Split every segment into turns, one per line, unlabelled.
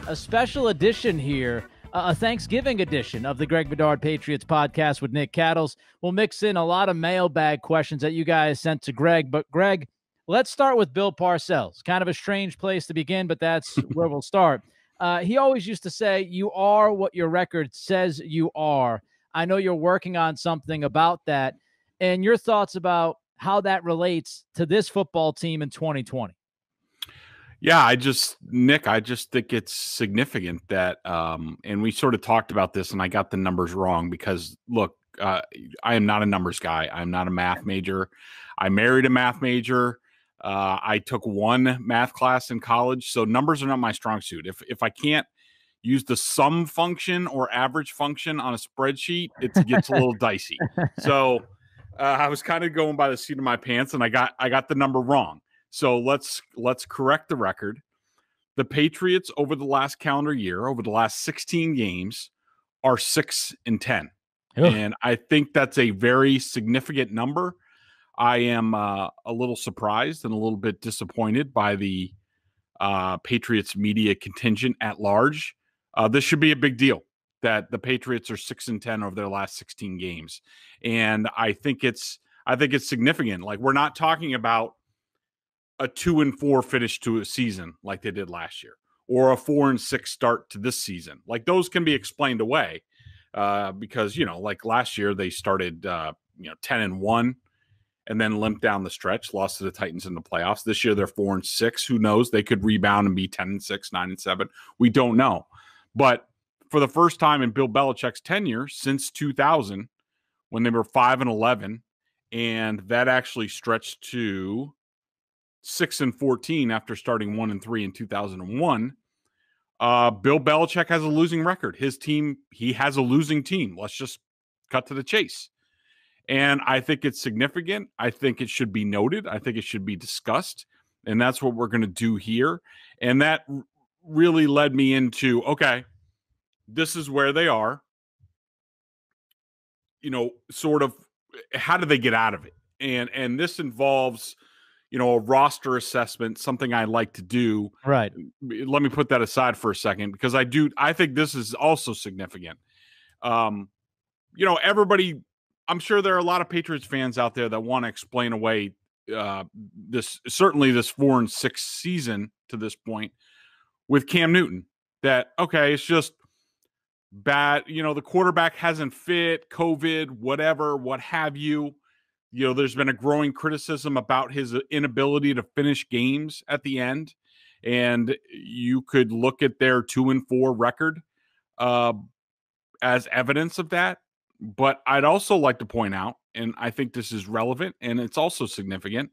A special edition here, a Thanksgiving edition of the Greg Bedard Patriots Podcast with Nick Cattles. We'll mix in a lot of mailbag questions that you guys sent to Greg. But, Greg, let's start with Bill Parcells. Kind of a strange place to begin, but that's where we'll start. He always used to say, you are what your record says you are. I know you're working on something about that. And your thoughts about how that relates to this football team in 2020.
Yeah, I just think it's significant that, and we sort of talked about this, and I got the numbers wrong because, look, I am not a numbers guy. I'm not a math major. I married a math major. I took one math class in college, so numbers are not my strong suit. If I can't use the sum function or average function on a spreadsheet, it gets a little dicey. So I was kind of going by the seat of my pants, and I got the number wrong. So let's correct the record. The Patriots over the last calendar year, over the last 16 games, are 6-10. Ugh. And I think that's a very significant number. I am a little surprised and a little bit disappointed by the Patriots media contingent at large. This should be a big deal that the Patriots are 6-10 over their last 16 games. And I think it's significant. Like, we're not talking about a 2-4 finish to a season like they did last year, or a 4-6 start to this season. Like, those can be explained away because, like last year they started 10-1 and then limped down the stretch, lost to the Titans in the playoffs. This year they're 4-6. Who knows? They could rebound and be 10-6, 9-7. We don't know. But for the first time in Bill Belichick's tenure since 2000, when they were 5-11, and that actually stretched to 6-14 after starting 1-3 in 2001. Bill Belichick has a losing record. His team, he has a losing team. Let's just cut to the chase. And I think it's significant. I think it should be noted. I think it should be discussed. And that's what we're going to do here. And that really led me into, okay, this is where they are. Sort of, how do they get out of it? And this involves, a roster assessment, something I like to do.
Right.
Let me put that aside for a second, because I think this is also significant. Everybody, I'm sure there are a lot of Patriots fans out there that want to explain away this 4-6 season to this point with Cam Newton. That, okay, it's just bad. The quarterback hasn't fit, COVID, whatever, what have you. There's been a growing criticism about his inability to finish games at the end. And you could look at their 2-4 record as evidence of that. But I'd also like to point out, and I think this is relevant and it's also significant,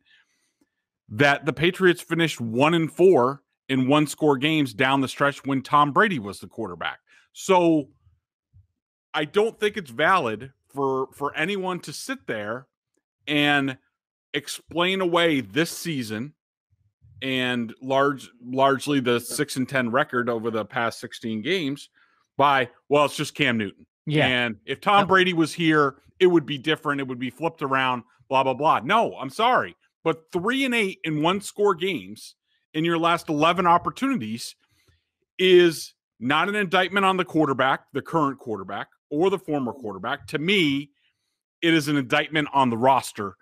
that the Patriots finished 1-4 in one-score games down the stretch when Tom Brady was the quarterback. So I don't think it's valid for anyone to sit there and explain away this season and largely the 6-10 record over the past 16 games by, well, it's just Cam Newton.
Yeah.
And if Tom Brady was here, it would be different. It would be flipped around, blah, blah, blah. No, I'm sorry. But 3-8 in one-score games in your last 11 opportunities is not an indictment on the quarterback, the current quarterback, or the former quarterback. To me, it is an indictment on the roster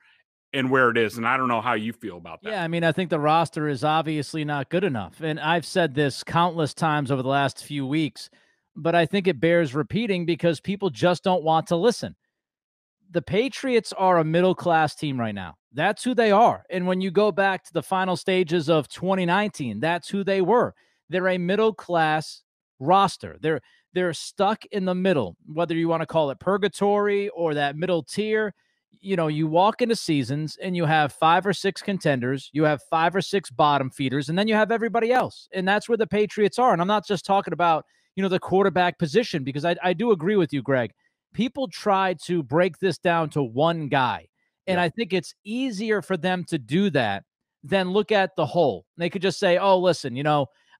and where it is. And I don't know how you feel about that.
Yeah, I mean, I think the roster is obviously not good enough. And I've said this countless times over the last few weeks, but I think it bears repeating because people just don't want to listen. The Patriots are a middle-class team right now. That's who they are. And when you go back to the final stages of 2019, that's who they were. They're a middle-class roster. They're stuck in the middle, whether you want to call it purgatory or that middle tier. You walk into seasons and you have 5 or 6 contenders, you have 5 or 6 bottom feeders, and then you have everybody else. And that's where the Patriots are. And I'm not just talking about, the quarterback position, because I do agree with you, Greg. People try to break this down to one guy. And I think it's easier for them to do that than look at the whole. They could just say, oh, listen,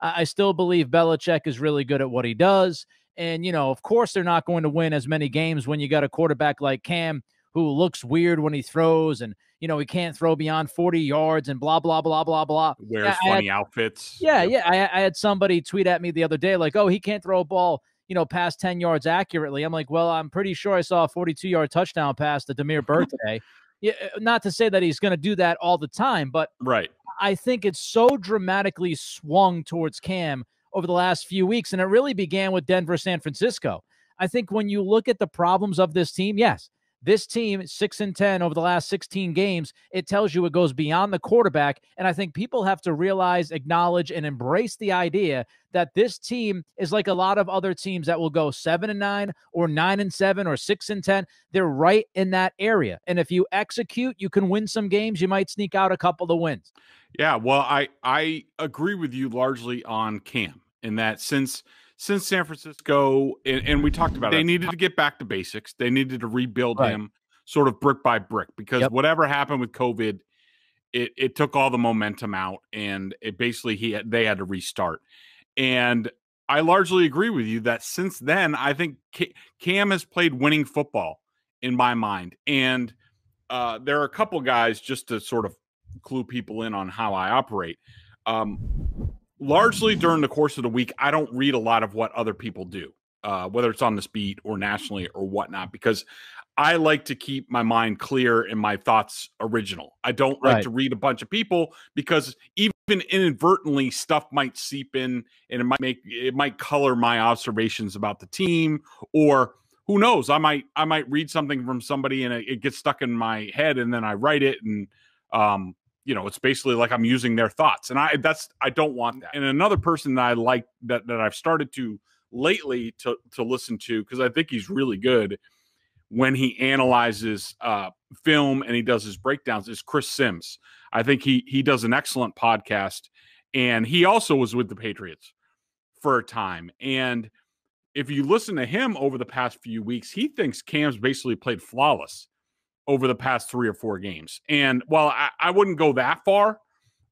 I still believe Belichick is really good at what he does. And, of course, they're not going to win as many games when you got a quarterback like Cam who looks weird when he throws, and he can't throw beyond 40 yards and blah blah blah blah blah.
Wears funny outfits.
Yeah, yep. Yeah. I had somebody tweet at me the other day like, "Oh, he can't throw a ball, past 10 yards accurately." I'm like, "Well, I'm pretty sure I saw a 42-yard touchdown pass to Demir Bird today." Yeah, not to say that he's going to do that all the time, but
right.
I think it's so dramatically swung towards Cam over the last few weeks, and it really began with Denver, San Francisco. I think when you look at the problems of this team, yes, this team 6-10 over the last 16 games, it tells you it goes beyond the quarterback. And I think people have to realize, acknowledge, and embrace the idea that this team is like a lot of other teams that will go 7-9 or 9-7 or 6-10. They're right in that area. And if you execute, you can win some games. You might sneak out a couple of wins.
Yeah, well, I agree with you largely on Cam in that since San Francisco, and we talked about it, they needed to get back to basics. They needed to rebuild him sort of brick by brick because whatever happened with COVID, it took all the momentum out, and it basically they had to restart. And I largely agree with you that since then, I think Cam has played winning football in my mind. And there are a couple guys, just to sort of clue people in on how I operate. Largely during the course of the week, I don't read a lot of what other people do, whether it's on this beat or nationally or whatnot, because I like to keep my mind clear and my thoughts original. I don't like to read a bunch of people because even inadvertently stuff might seep in and it might color my observations about the team, or who knows, I might read something from somebody and it gets stuck in my head and then I write it, and it's basically like I'm using their thoughts, and I don't want that. And another person that I like that I've started to lately to listen to, because I think he's really good when he analyzes film and he does his breakdowns, is Chris Sims. I think he does an excellent podcast, and he also was with the Patriots for a time. And if you listen to him over the past few weeks, he thinks Cam's basically played flawless over the past 3 or 4 games. And while I wouldn't go that far,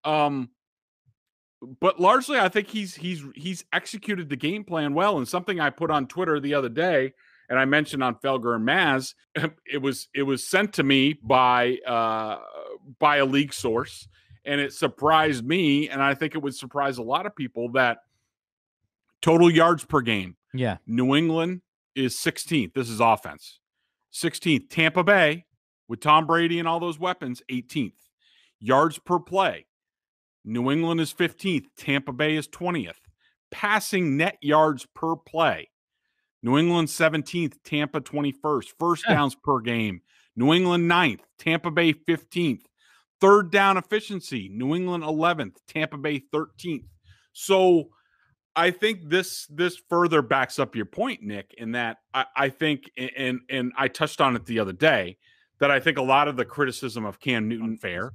but largely I think he's executed the game plan well. And something I put on Twitter the other day, and I mentioned on Felger and Maz, it was sent to me by a league source, and it surprised me, and I think it would surprise a lot of people, that total yards per game.
Yeah.
New England is 16th. This is offense. 16th. Tampa Bay, with Tom Brady and all those weapons, 18th. Yards per play. New England is 15th. Tampa Bay is 20th. Passing net yards per play. New England 17th. Tampa 21st. First downs per game. New England 9th. Tampa Bay 15th. Third down efficiency. New England 11th. Tampa Bay 13th. So I think this further backs up your point, Nick, in that I think, and I touched on it the other day, that I think a lot of the criticism of Cam Newton fair